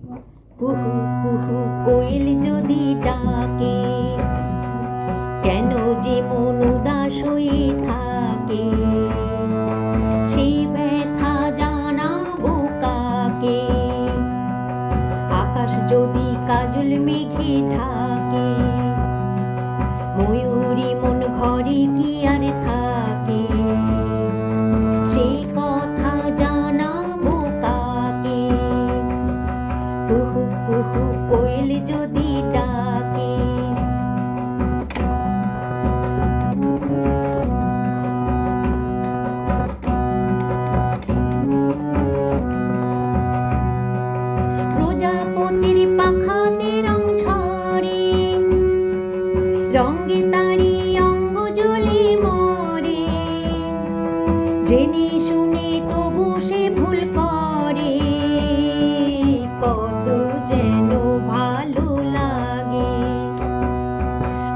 কুহু কুহু কোয়েল যদি ডাকে, কেন যে মন উদাস হয়ে থাকে, সেই ব্যথা জানাবো কাকে? আকাশ যদি কাজল মেঘে ঢাকে, ময়ূরী মন ঘরে কি আর থাকে, সেই কথা জানাবো কাকে? কুহু কুহু কোয়েল যদি ডাকে। প্রজাপতির পাখাতে রং ঝরে, রঙে তারি অঙ্গ জ্বলে মরে, জেনে শুনে তবু সে ভুল করে, কত যেন ভালো লাগে।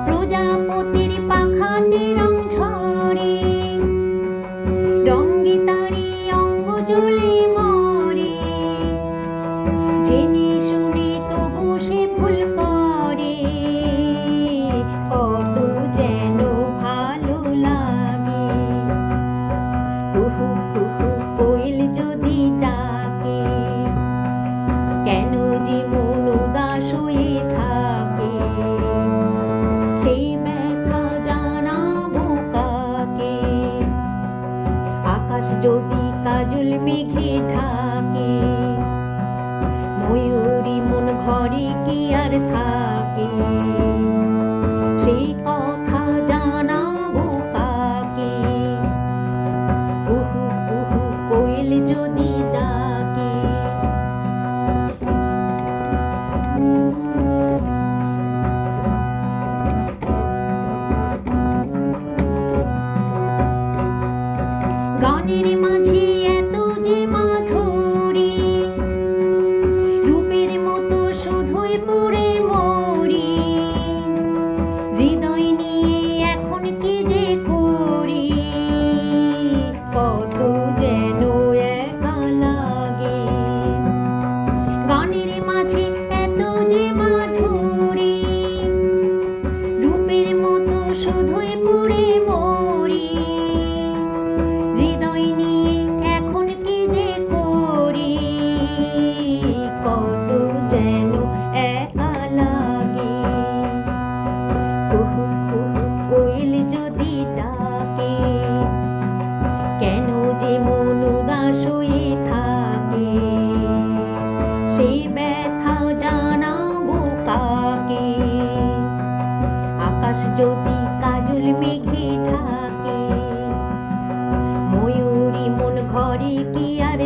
প্রজাপতির পাখাতে রং ঝরে, রঙে তারি অঙ্গ জ্বলে মরে, জেনে শুনে তবু সে ভুল করে, কত যেন ভালো লাগে। কুহু কুহু কোয়েল যদি ডাকে, কেন যে মন উদাস হয়ে থাকে, সেই ব্যথা জানাবো কাকে? আকাশ যদি কাজল মেঘে ঢাকে, ময়ূরী মন ঘরে কি আর থাকে, সেই কথা জানাবো কাকে? কুহু কুহু কোয়েল যদি ডাকে। গানের মাঝে এত যে মাধুরী, রূপের মতো শুধুই পুড়ে মরি, হৃদয় নিয়ে এখন কি যে করি, কত যেন একা লাগে। গানের মাঝে এত যে মাধুরী, রূপের মতো শুধুই পুড়ে মরি, হৃদয় নিয়ে এখন কি যে করি, কত যেন একা লাগে। কুহু কুহু কোয়েল যদি ডাকে, কেন যে মন উদাস হয়ে থাকে, সেই ব্যথা জানাবো কাকে? আকাশ যদি কাজল মেঘে ঢাকে, ময়ূরী মন ঘরে কি আর